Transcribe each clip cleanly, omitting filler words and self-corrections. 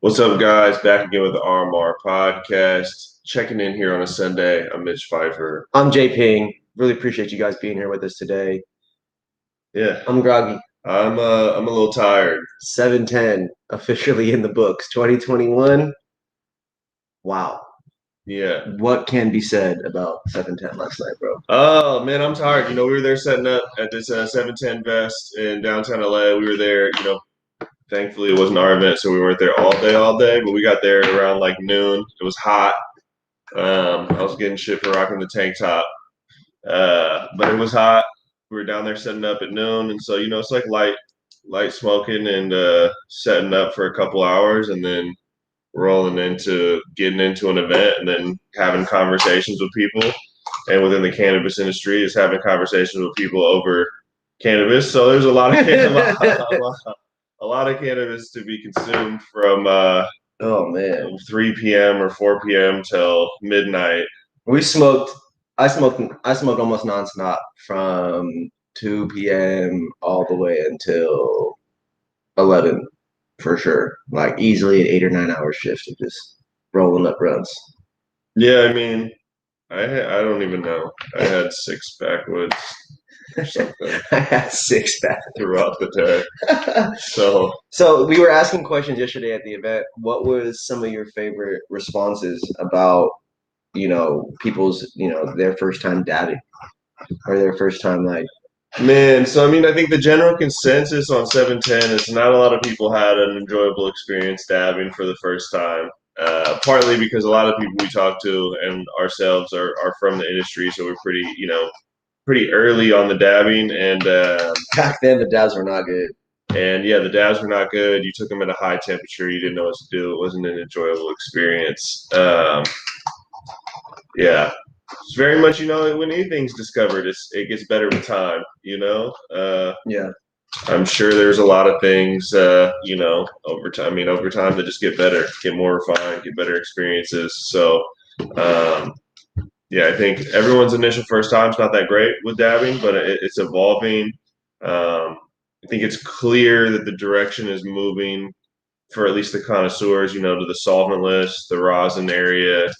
What's up, guys? Back again with the RMR Podcast. Checking in here on a Sunday. I'm Mitch Pfeiffer. I'm Jay Ping. Really appreciate you guys being here with us today. Yeah, I'm groggy. I'm a little tired. 7-10 officially in the books. 2021. Wow. Yeah. What can be said about 7-10 last night, bro? Oh man, I'm tired. We were there setting up at this 710 Vest in downtown LA. We were there. Thankfully it wasn't our event, so we weren't there all day. But we got there around like noon. It was hot. I was getting shit for rocking the tank top. But it was hot. We were down there setting up at noon, and so it's like light smoking and setting up for a couple hours, and then rolling into getting into an event, and then having conversations with people. And within the cannabis industry, is having conversations with people over cannabis. So there's a lot of a lot of cannabis to be consumed from 3 p.m. or 4 p.m. till midnight. I smoked almost nonstop from 2 p.m. all the way until 11 for sure. Like easily an 8 or 9 hour shift of just rolling up runs. Yeah, I don't even know. I had 6 backwoods or something. I had 6 backwoods throughout the day. So we were asking questions yesterday at the event. What was some of your favorite responses about people's their first time dabbing or their first time Man, so I think the general consensus on 710 is not a lot of people had an enjoyable experience dabbing for the first time. Partly because a lot of people we talk to and ourselves are from the industry, so we're pretty early on the dabbing. And back then the dabs were not good. And yeah, the dabs were not good. You took them at a high temperature. You didn't know what to do. It wasn't an enjoyable experience. Yeah. It's very much, when anything's discovered, it gets better with time, Yeah. I'm sure there's a lot of things, over time that just get better, get more refined, get better experiences. So, yeah, I think everyone's initial first time's not that great with dabbing, but it's evolving. I think it's clear that the direction is moving for at least the connoisseurs, to the solventless, the rosin area.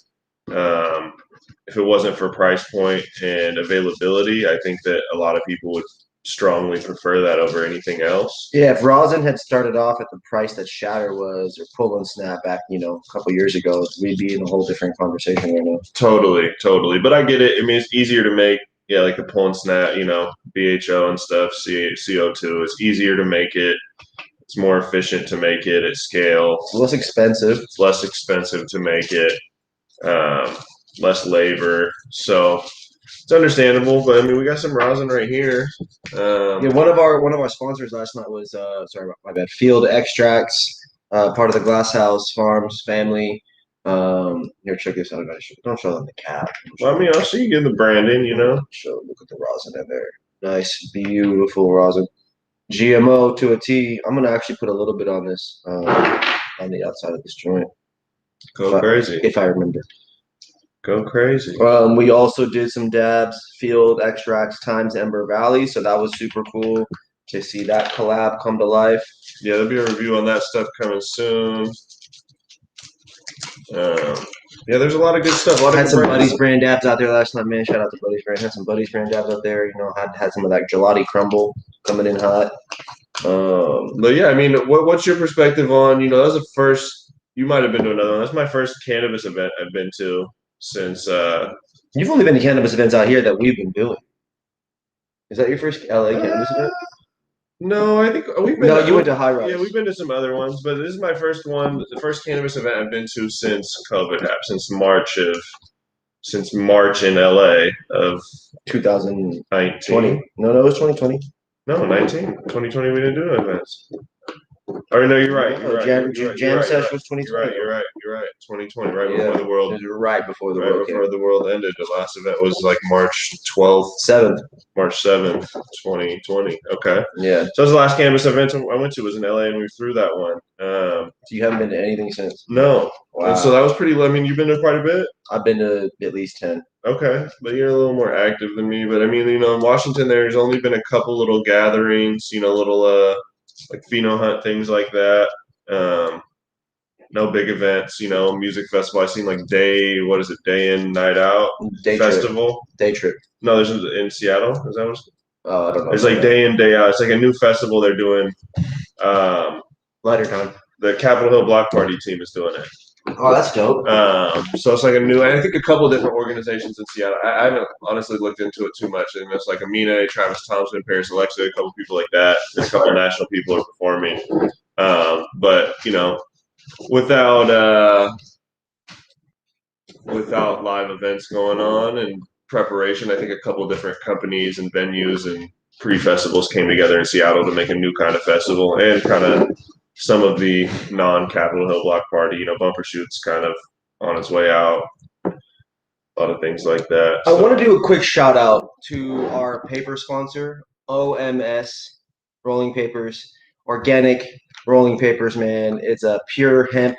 If it wasn't for price point and availability, I think that a lot of people would strongly prefer that over anything else. Yeah, if rosin had started off at the price that shatter was or pull and snap back, a couple years ago, we'd be in a whole different conversation right now. Totally. But I get it. It's easier to make, like the pull and snap, BHO and stuff, CO2. It's easier to make it. It's more efficient to make it at scale. It's less expensive. It's less expensive to make it. Less labor. So it's understandable, but we got some rosin right here. One of our sponsors last night was sorry, my bad. Field Extracts, part of the Glasshouse Farms family. Here, check this out. Don't show them the cap. I'll see you get the branding. Look at the rosin in there. Nice, beautiful rosin. GMO to a T. I'm gonna actually put a little bit on this on the outside of this joint. Crazy if I remember. Go crazy. We also did some dabs, Field Extracts times Ember Valley, so that was super cool to see that collab come to life. Yeah, there'll be a review on that stuff coming soon. Yeah, there's a lot of good stuff. Had some Buddies brand dabs out there last night, man. Shout out to Buddies brand. Had some Buddies brand dabs out there. Had some of that gelati crumble coming in hot. But yeah, what's your perspective on? That was the first. You might have been to another one. That's my first cannabis event I've been to since. You've only been to cannabis events out here that we've been doing. Is that your first LA cannabis event? No, I think we've been. No, you went to High Rise. Yeah, we've been to some other ones, but this is my first one. The first cannabis event I've been to since COVID happened, since March in LA of 2019. No, it was 2020. No, 19. 2020 we didn't do no events. Or no, you're right. Jam Sesh was 2020. You're right. 2020, right before the world. Right before the world ended. The last event was like March 12th. 7th. March 7th, 2020. Okay. Yeah. So that was the last cannabis event I went to was in LA, and we were through that one. So you haven't been to anything since? No. Wow. And so that was pretty. You've been to quite a bit. I've been to at least 10. Okay, but you're a little more active than me. But in Washington, there's only been a couple little gatherings. Little like pheno hunt things like that. no big events. Music festival. I seen like day in, night out Day trip. festival. Day trip. No, there's in Seattle. Is that what? Oh, I don't know. There's like day in, day out. It's like a new festival they're doing. Lighter time. The Capitol Hill Block Party team is doing it. Oh, that's dope. So it's like I think a couple different organizations in Seattle. I haven't honestly looked into it too much. And it's like Amina, Travis Thompson, Paris Alexa, a couple people like that. There's a couple national people are performing. But without live events going on and preparation, I think a couple different companies and venues and pre-festivals came together in Seattle to make a new kind of festival and kind of some of the non-Capitol Hill Block Party, bumper shoots kind of on its way out. A lot of things like that. I want to do a quick shout out to our paper sponsor, OMS Rolling Papers, organic rolling papers, man. It's a pure hemp.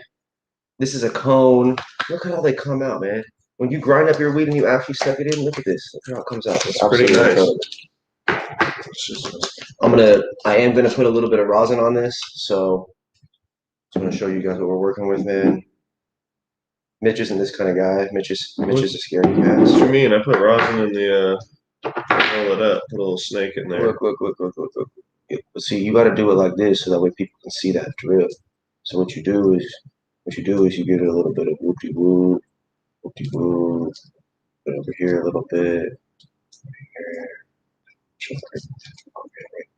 This is a cone. Look at how they come out, man. When you grind up your weed and you actually suck it in, look at this. Look at how it comes out. It's pretty nice. I am gonna put a little bit of rosin on this, so I'm gonna show you guys what we're working with, man. Mitch isn't this kind of guy. Mitch is a scary cat. What you mean? I put rosin in the roll it up, put a little snake in there. Look. See, you got to do it like this so that way people can see that drip. So what you do is you get a little bit of whoop-de-whoop, over here a little bit, right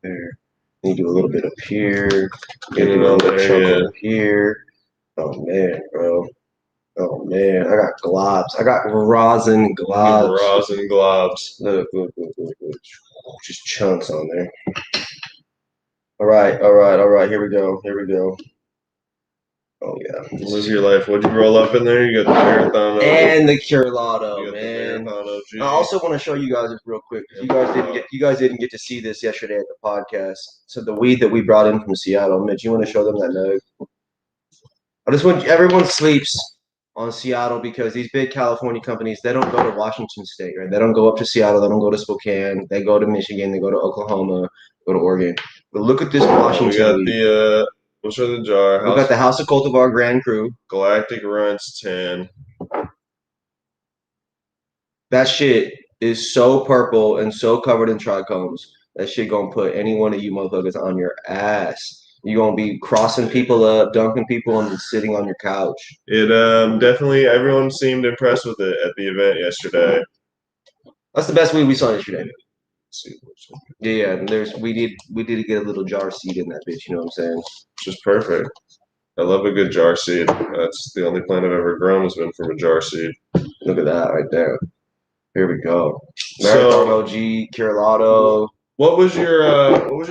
there. And you do a little bit up here, get a little chunk over here. Oh man, bro. Oh man, I got globs. I got rosin globs. Rosin globs. Look. Just chunks on there. All right. Here we go. Oh yeah. Live your life. What'd you roll up in there? You got the marathon and the Curlado, man. The I also want to show you guys this real quick. You guys didn't get to see this yesterday at the podcast. So the weed that we brought in from Seattle, Mitch, you want to show them that nug? I just want everyone sleeps on Seattle because these big California companies, they don't go to Washington State, right? They don't go up to Seattle. They don't go to Spokane. They go to Michigan. They go to Oklahoma. Go to Oregon. But look at this Washington. We got what's in the jar? We got the House of Cultivar Grand Cru. Galactic Runs 10. That shit is so purple and so covered in trichomes. That shit gonna put any one of you motherfuckers on your ass. You're gonna be crossing people up, dunking people, and sitting on your couch. It definitely everyone seemed impressed with it at the event yesterday. That's the best weed we saw yesterday. Yeah. We did get a little jar seed in that bitch. You know what I'm saying? Just perfect. I love a good jar seed. That's the only plant I've ever grown has been from a jar seed. Look at that right there. Here we go. Marathon OG, Curlado. What was your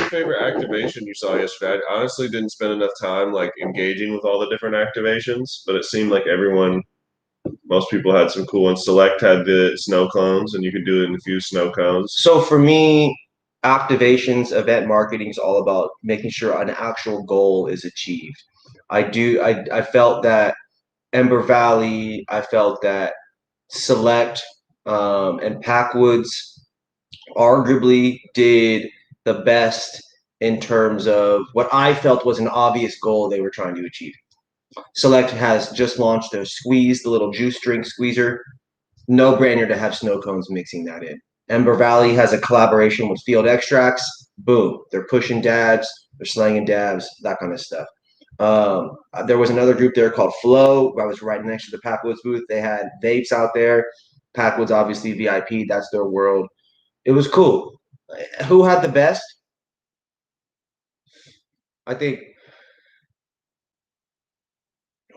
favorite activation you saw yesterday? I honestly didn't spend enough time like engaging with all the different activations, but it seemed like most people had some cool ones. Select had the snow cones, and you could do it in a few snow cones. So for me, activations, event marketing is all about making sure an actual goal is achieved. I felt that Ember Valley, I felt that Select and Packwoods arguably did the best in terms of what I felt was an obvious goal they were trying to achieve. Select has just launched their Squeeze, the little juice drink squeezer. No brainer to have snow cones mixing that in. Ember Valley has a collaboration with Field Extracts. Boom. They're pushing dabs. They're slanging dabs, that kind of stuff. There was another group there called Flow. I was right next to the Packwoods booth. They had vapes out there. Packwoods, obviously, VIP. That's their world. It was cool. Who had the best? I think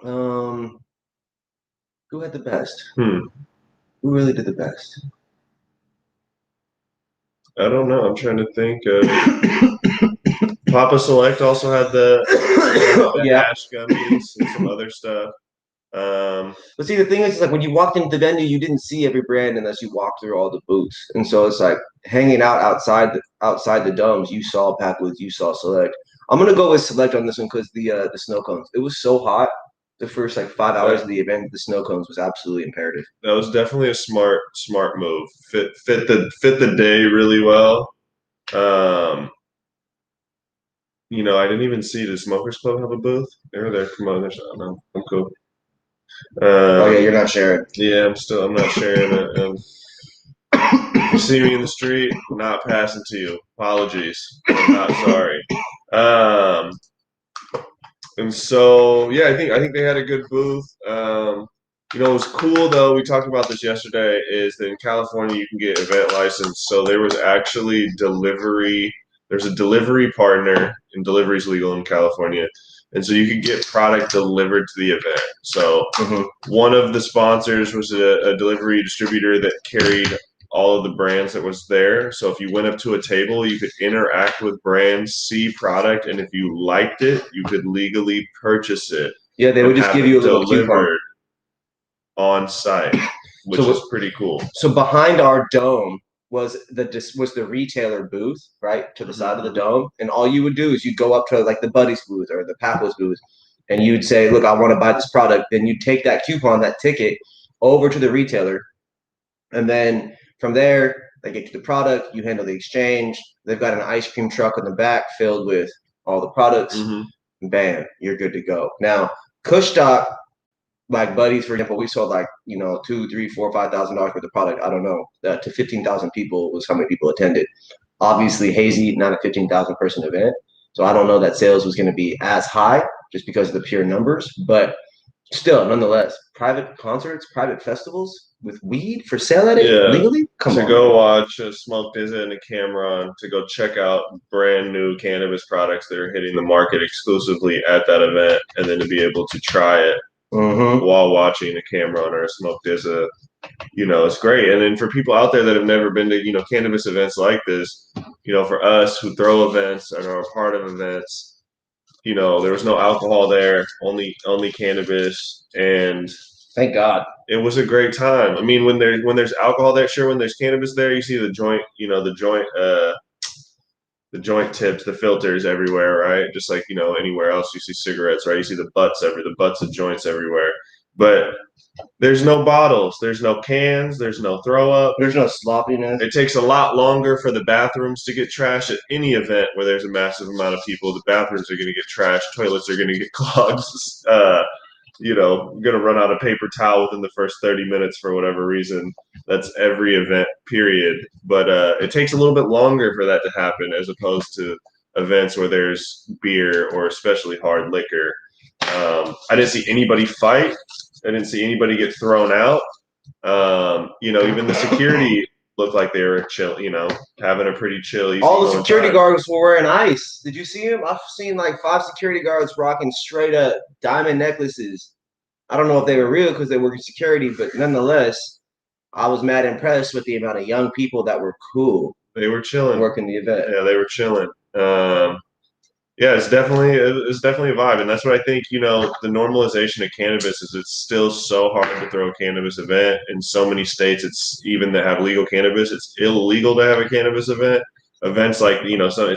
who had the best? Who really did the best? I don't know. I'm trying to think of Papa Select also had the hash gummies and some other stuff. But see, the thing is, like when you walked into the venue, you didn't see every brand unless you walked through all the booths, and so it's like hanging out outside the domes. You saw Packwoods, you saw Select. I'm gonna go with Select on this one because the snow cones. It was so hot the first like 5 hours of the event. The snow cones was absolutely imperative. That was definitely a smart move. Fit the day really well. I didn't even see the Smokers Club have a booth. They were there promoting their stuff. No, I'm cool. Oh yeah, you're not sharing. Yeah, I'm not sharing it. You see me in the street, not passing to you. Apologies. I'm not sorry. Um, and so yeah, I think they had a good booth. It was cool though. We talked about this yesterday. Is that in California you can get event license. So there was actually delivery. There's a delivery partner, and delivery is legal in California, and so you could get product delivered to the event. So one of the sponsors was a delivery distributor that carried all of the brands that was there. So if you went up to a table, you could interact with brands, see product, and if you liked it, you could legally purchase it. Yeah, they would just give you a little coupon on site, which is pretty cool. So behind our dome was the retailer booth, right, to the side of the dome, and all you would do is you'd go up to like the Buddies booth or the Papa's booth, and you'd say, "Look, I want to buy this product." Then you take that coupon, that ticket, over to the retailer, and then from there they get you the product. You handle the exchange. They've got an ice cream truck in the back filled with all the products. Bam, you're good to go. Now, Kushstock, like Buddies, for example, we sold like $2, $3, $4, $5,000 worth of product. I don't know, to 15,000 people was how many people attended. Obviously, Hazy, not a 15,000 person event, so I don't know that sales was going to be as high just because of the pure numbers. But still, nonetheless, private concerts, private festivals with weed for sale at it legally. Come on, go watch Smoke Dizza and a Cameron, to go check out brand new cannabis products that are hitting the market exclusively at that event, and then to be able to try it while watching a Cameron or a Smoke Dizza, it's great. And then for people out there that have never been to, cannabis events like this, for us who throw events and are a part of events, there was no alcohol there, only cannabis, and thank God. It was a great time. I mean, when there's alcohol there, sure. When there's cannabis there, you see the joint, the joint tips, the filters everywhere, right? Just like anywhere else, you see cigarettes, right? You see the butts of joints everywhere. But there's no bottles, there's no cans, there's no throw up, there's no sloppiness. It takes a lot longer for the bathrooms to get trashed at any event where there's a massive amount of people. The bathrooms are going to get trashed, toilets are going to get clogged. Going to run out of paper towel within the first 30 minutes for whatever reason. That's every event, period. But it takes a little bit longer for that to happen as opposed to events where there's beer or especially hard liquor. I didn't see anybody fight. I didn't see anybody get thrown out. Even the security looked like they were chill, having a pretty chill. All the security guards were wearing ice. Did you see them? I've seen like 5 security guards rocking straight up diamond necklaces. I don't know if they were real because they were security, but nonetheless, I was mad impressed with the amount of young people that were cool. They were chilling, working the event. Yeah, they were chilling. Yeah, it's definitely a vibe, and that's what I think. The normalization of cannabis is it's still so hard to throw a cannabis event in so many states. It's even that have legal cannabis, it's illegal to have a cannabis event. Events like so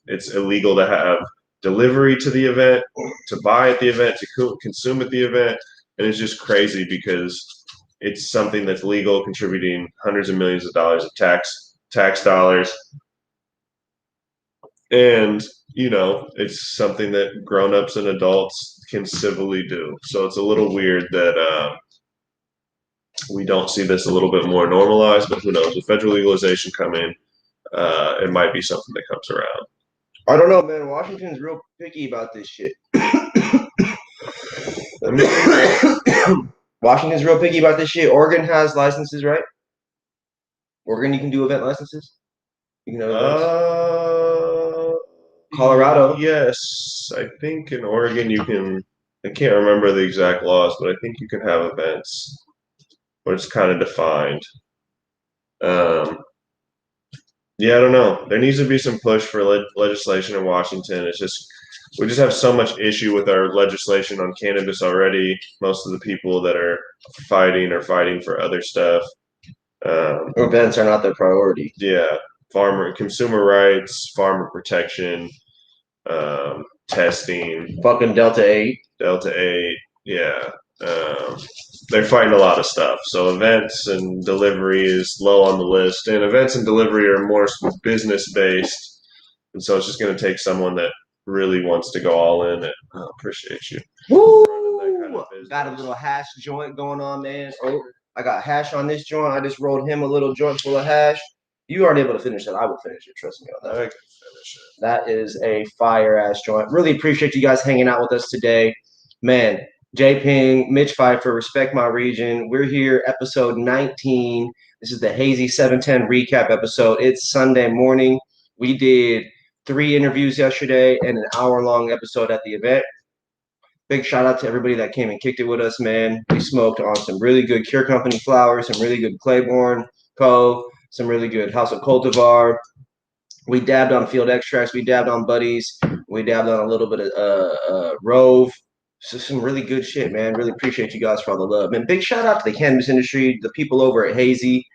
it's illegal to have delivery to the event, to buy at the event, to consume at the event, and it's just crazy because it's something that's legal, contributing hundreds of millions of dollars of tax dollars, and it's something that grown-ups and adults can civilly do. So it's a little weird that we don't see this a little bit more normalized, but who knows? With federal legalization coming, it might be something that comes around. I don't know, man. Washington's real picky about this shit. Washington's real picky about this shit. Oregon has licenses, right? Oregon, you can do event licenses? You can have events. Colorado. Yes, I think in Oregon you can. I can't remember the exact laws, but I think you can have events, but it's kind of defined. Yeah, I don't know. There needs to be some push for legislation in Washington. It's just we just have so much issue with our legislation on cannabis already. Most of the people that are fighting for other stuff. Events are not their priority. Yeah, consumer rights, farmer protection. Testing, fucking Delta 8, yeah. They're fighting a lot of stuff. So events and delivery is low on the list, and events and delivery are more business based, and so it's just going to take someone that really wants to go all in. And I appreciate you. Woo! Running that kind of business. Got a little hash joint going on, man. Oh, I got hash on this joint. I just rolled him a little joint full of hash. You aren't able to finish it. I will finish it. Trust me on that. I can finish it. That is a fire ass joint. Really appreciate you guys hanging out with us today. Man, J Ping, Mitch Pfeiffer, Respect My Region. We're here, episode 19. This is the Hazy 710 recap episode. It's Sunday morning. We did 3 interviews yesterday and an hour-long episode at the event. Big shout out to everybody that came and kicked it with us, man. We smoked on some really good Cure Company flowers, some really good Claybourne Co, some really good House of Cultivar. We dabbed on field extracts. We dabbed on buddies. We dabbed on a little bit of Rove. So some really good shit, man. Really appreciate you guys for all the love. And big shout out to the cannabis industry, the people over at Hazy.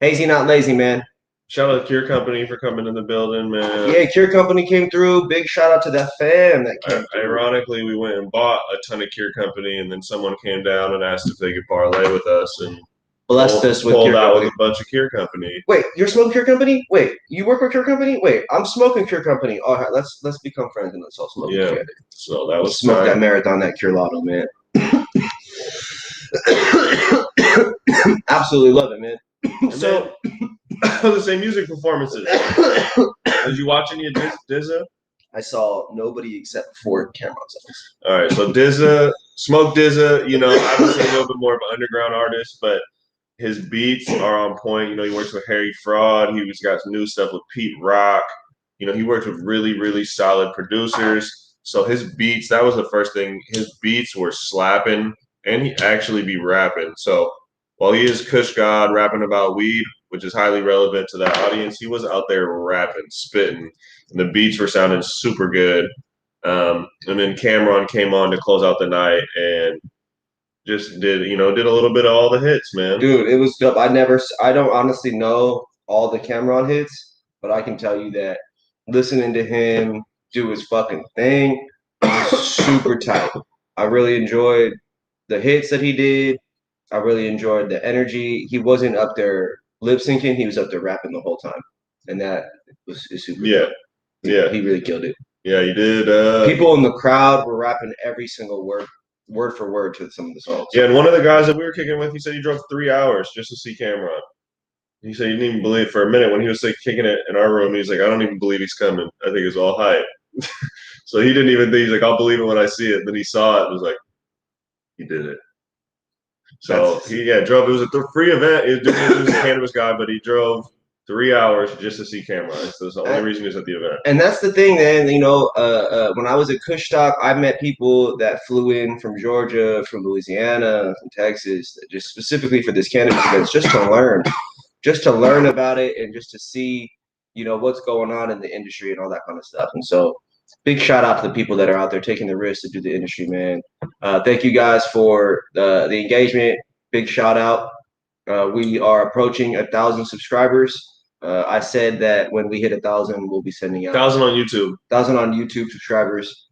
Hazy not lazy, man. Shout out to Cure Company for coming in the building, man. Yeah, Cure Company came through. Big shout out to that fam that came through. Ironically, we went and bought a ton of Cure Company, and then someone came down and asked if they could parlay with us, and blessed us with pulled Cure out Company. with a bunch of Cure Company. Wait, you're smoking Cure Company? Wait, you work with Cure Company? Wait, I'm smoking Cure Company. All right, let's become friends and let's all smoke together. So that was smoke fine. that marathon, that Cure Lotto, man. Absolutely love it, man. So the same music performances. Did you watch any of Dizza? I saw nobody except for cameras. All right, so Dizza, Smoke Dizza, you know, obviously a little bit more of an underground artist, but his beats are on point. You know, he works with Harry Fraud. He's got some new stuff with Pete Rock. You know, he works with really, really solid producers. So his beats, that was the first thing. His beats were slapping, and he actually be rapping. So while he is Kush God rapping about weed, which is highly relevant to that audience, he was out there rapping, spitting, and the beats were sounding super good. And then Cameron came on to close out the night and just did a little bit of all the hits, man. Dude, it was dope. I don't honestly know all the Cameron hits, but I can tell you that listening to him do his fucking thing was super tight. I really enjoyed the hits that he did. I really enjoyed the energy. He wasn't up there lip syncing. He was up there rapping the whole time. And that was super dope. Yeah. He really killed it. Yeah, he did. People in the crowd were rapping every single word for word to some of the songs. Yeah, and one of the guys that we were kicking with, he said he drove 3 hours just to see Cameron. He said he didn't even believe for a minute when he was like kicking it in our room. He's like, I don't even believe he's coming. I think it's all hype. So he didn't even think, he's like, I'll believe it when I see it. Then he saw it and was like, he did it. So he drove. It was a free event. It was a cannabis guy, but he drove 3 hours just to see Cameron. So that's the only reason he was at the event. And that's the thing, man. You know, when I was at Kushstock, I met people that flew in from Georgia, from Louisiana, from Texas, just specifically for this cannabis event, just to learn about it, and just to see, you know, what's going on in the industry and all that kind of stuff. And so, big shout out to the people that are out there taking the risk to do the industry, man. Thank you guys for the engagement. Big shout out. We are approaching 1,000 subscribers. I said that when we hit 1,000, we'll be sending out 1,000 on YouTube. 1,000 on YouTube subscribers.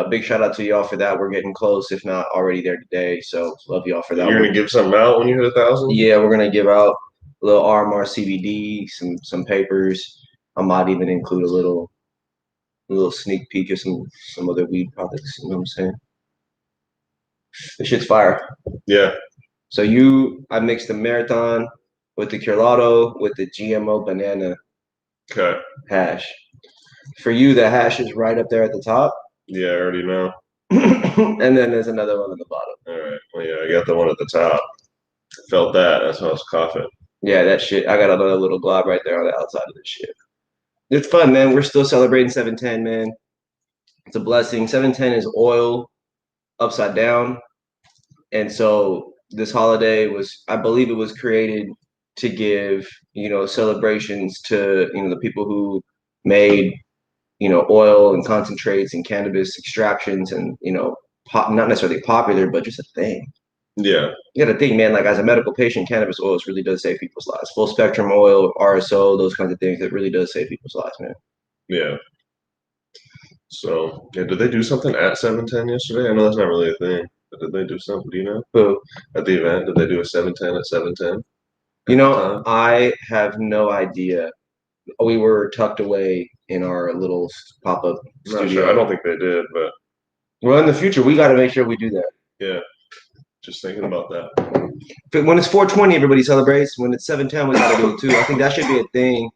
Big shout out to y'all for that. We're getting close, if not already there today. So love y'all for that. You're gonna give something out when you hit 1,000? Yeah, we're gonna give out a little RMR CBD, some papers. I might even include a little sneak peek of some other weed products. You know what I'm saying? This shit's fire. Yeah. So I mixed the marathon with the Curlado with the GMO banana hash. For you, the hash is right up there at the top. Yeah, I already know. And then there's another one at the bottom. All right. Well, yeah, I got the one at the top. I felt that. That's why I was coughing. Yeah, that shit. I got another little glob right there on the outside of this shit. It's fun, man. We're still celebrating 710, man. It's a blessing. 710 is oil upside down. And so this holiday I believe it was created to give, you know, celebrations to, you know, the people who made, you know, oil and concentrates and cannabis extractions and, you know, not necessarily popular, but just a thing. Yeah. You got to think, man, like as a medical patient, cannabis oils really does save people's lives. Full spectrum oil, RSO, those kinds of things, that really does save people's lives, man. Yeah. So, yeah, did they do something at 710 yesterday? I know that's not really a thing, but did they do something? Do you know? Who? At the event, did they do a 710 at 710? You know, I have no idea. We were tucked away in our little pop-up studio. Not sure. I don't think they did, but well, in the future, we got to make sure we do that. Yeah, just thinking about that. But when it's 420, everybody celebrates. When it's 710, we got to do it too. I think that should be a thing.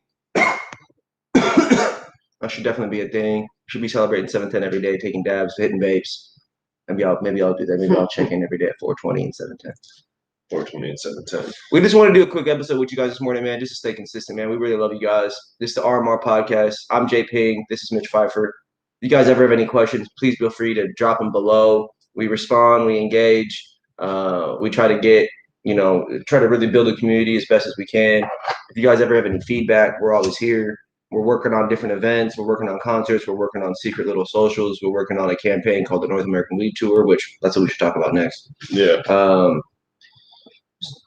That should definitely be a thing. Should be celebrating 710 every day, taking dabs, hitting vapes. Maybe I'll do that. Maybe I'll check in every day at 420 and 710. 420 and 710. We just want to do a quick episode with you guys this morning, man, just to stay consistent, man. We really love you guys. This is the RMR Podcast. I'm Jay Ping. This is Mitch Pfeiffer. If you guys ever have any questions, please feel free to drop them below. We respond. We engage. We try to get, try to really build a community as best as we can. If you guys ever have any feedback, we're always here. We're working on different events. We're working on concerts. We're working on secret little socials. We're working on a campaign called the North American Weed Tour, which that's what we should talk about next. Yeah.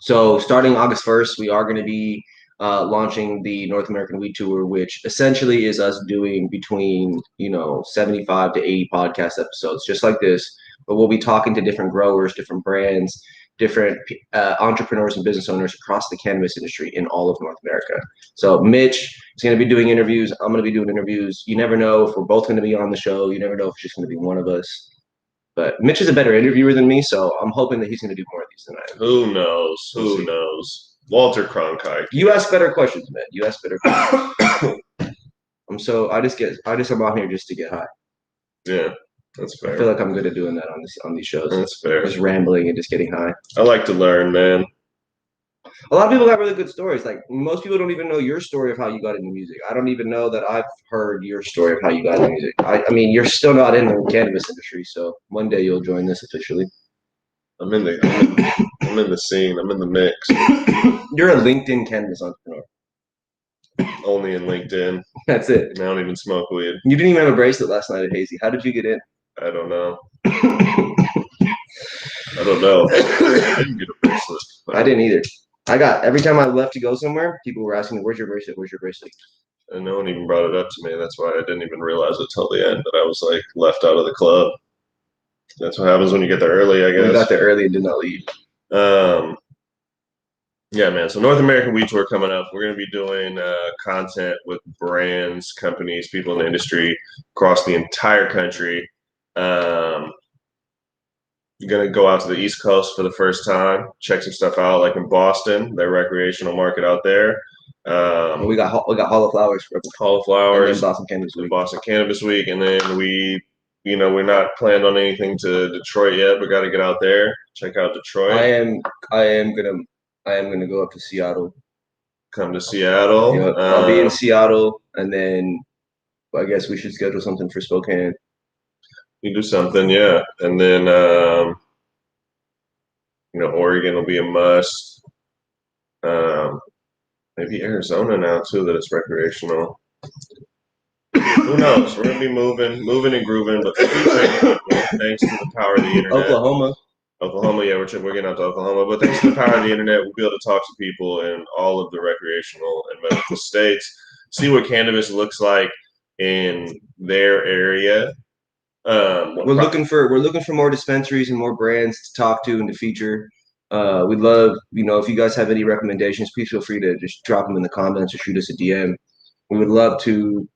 So starting August 1st, we are going to be launching the North American Weed Tour, which essentially is us doing between, 75 to 80 podcast episodes, just like this. But we'll be talking to different growers, different brands, different entrepreneurs and business owners across the cannabis industry in all of North America. So Mitch is going to be doing interviews. I'm going to be doing interviews. You never know if we're both going to be on the show. You never know if it's just going to be one of us. But Mitch is a better interviewer than me, so I'm hoping that he's going to do more of these than I am. Who knows? Who knows? Walter Cronkite. You ask better questions, man. You ask better questions. I'm out here just to get high. Yeah, that's fair. I feel like I'm good at doing that on these shows. That's fair. Just rambling and just getting high. I like to learn, man. A lot of people got really good stories. Like most people don't even know your story of how you got into music. I don't even know that I've heard your story of how you got into music. I mean, you're still not in the cannabis industry, so one day you'll join this officially. I'm in the scene. I'm in the mix. You're a LinkedIn cannabis entrepreneur. Only in LinkedIn. That's it. I don't even smoke weed. You didn't even have a bracelet last night at Hazy. How did you get in? I don't know. I don't know. I didn't get a bracelet. I didn't either. Every time I left to go somewhere, people were asking me, "Where's your bracelet? Where's your bracelet?" And no one even brought it up to me. That's why I didn't even realize it till the end that I was like left out of the club. That's what happens when you get there early, I guess. We got there early and did not leave. Yeah, man. So North American Weed Tour coming up. We're going to be doing content with brands, companies, people in the industry across the entire country. You're going to go out to the East Coast for the first time, check some stuff out, like in Boston, their recreational market out there. We got Hall of Flowers. Hall of Flowers. And Boston Cannabis Week. Boston Cannabis Week. And then we're not planned on anything to Detroit yet, but got to get out there, check out Detroit. I am gonna go up to Seattle. Come to Seattle. Yep. I'll be in Seattle, and then I guess we should schedule something for Spokane. We do something, yeah. And then Oregon will be a must. Maybe Arizona now too, that it's recreational. Who knows? We're gonna be moving and grooving, but thanks to the power of the internet. Oklahoma, yeah, we're getting out to Oklahoma. But thanks to the power of the internet, we'll be able to talk to people in all of the recreational and medical states, see what cannabis looks like in their area. We're looking for more dispensaries and more brands to talk to and to feature. We'd love, if you guys have any recommendations, please feel free to just drop them in the comments or shoot us a DM. We would love to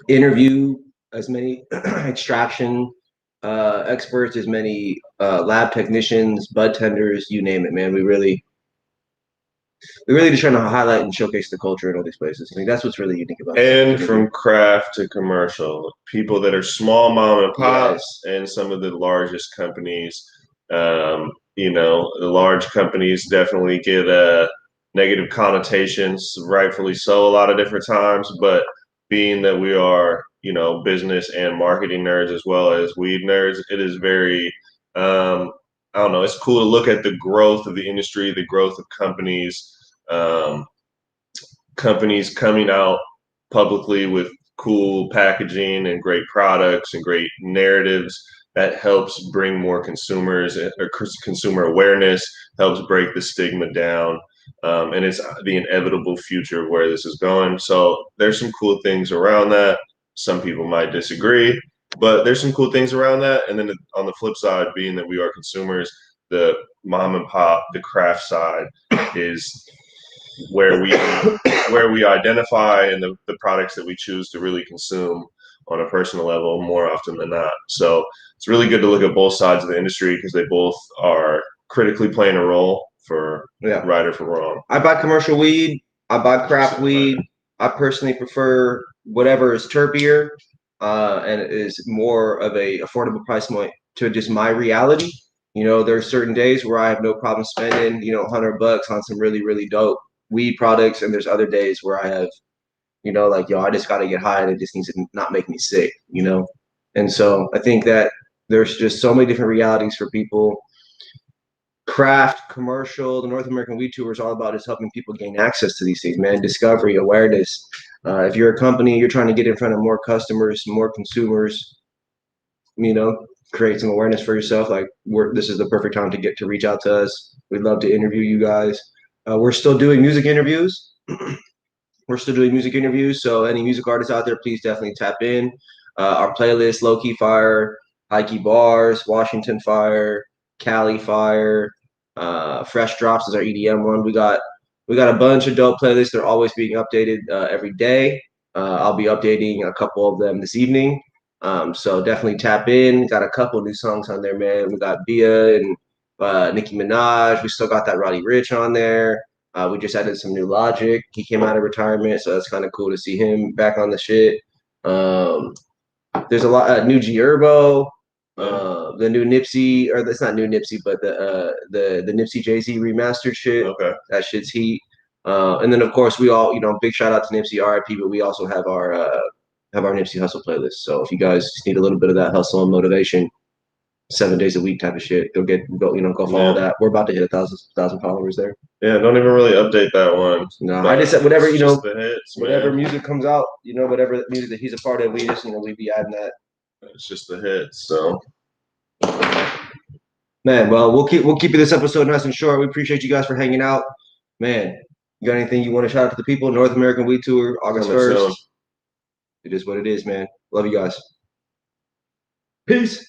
interview as many extraction experts, as many lab technicians, bud tenders, you name it, man. We really just trying to highlight and showcase the culture in all these places. I think that's what's really unique about it. And from craft to commercial, people that are small mom and pops, and some of the largest companies. The large companies definitely get negative connotations, rightfully so, a lot of different times. But being that we are, business and marketing nerds as well as weed nerds, it is very, it's cool to look at the growth of the industry, the growth of companies, companies coming out publicly with cool packaging and great products and great narratives that helps bring more consumers or consumer awareness, helps break the stigma down. And it's the inevitable future of where this is going. So there's some cool things around that. Some people might disagree, but there's some cool things around that. And then on the flip side, being that we are consumers, the mom and pop, the craft side is where we identify and the products that we choose to really consume on a personal level more often than not. So it's really good to look at both sides of the industry because they both are critically playing a role for right or for wrong. I buy commercial weed. I buy craft weed. I personally prefer whatever is terpier and is more of a affordable price point to just my reality. You know, there are certain days where I have no problem spending, you know, $100 on some really, really dope weed products. And there's other days where I have, you know, like, yo, I just got to get high and it just needs to not make me sick, you know? And so I think that there's just so many different realities for people. Craft, commercial, the North American Weed Tour is all about is helping people gain access to these things, man. Discovery, awareness. If you're a company, you're trying to get in front of more customers, more consumers, you know, create some awareness for yourself. Like this is the perfect time to reach out to us. We'd love to interview you guys. We're still doing music interviews. So any music artists out there, please definitely tap in. Our playlist, Low Key Fire, High Key Bars, Washington Fire, Cali Fire, Fresh Drops is our EDM one. We got a bunch of dope playlists. They're always being updated every day. I'll be updating a couple of them this evening. So definitely tap in. Got a couple new songs on there, man. We got Bia and Nicki Minaj. We still got that Roddy Ricch on there. We just added some new Logic. He came out of retirement, so that's kind of cool to see him back on the shit. There's a lot new G Herbo, the new Nipsey, or that's not new Nipsey, but the Nipsey Jay-Z remastered shit. Okay, that shit's heat. And then of course we all, you know, big shout out to Nipsey, RIP, but we also have our Nipsey Hustle playlist. So if you guys just need a little bit of that hustle and motivation, 7 days a week type of shit, go follow that. We're about to hit 1,000 followers there. Yeah, don't even really update that one. No, I just said whatever, you know, hits, whatever music comes out, you know, whatever music that he's a part of, we just, you know, we be adding that. It's just the hits. So, man, well, we'll keep you this episode nice and short. We appreciate you guys for hanging out. Man, you got anything you want to shout out to the people? North American Weed Tour, August 1st. It is what it is, man. Love you guys. Peace.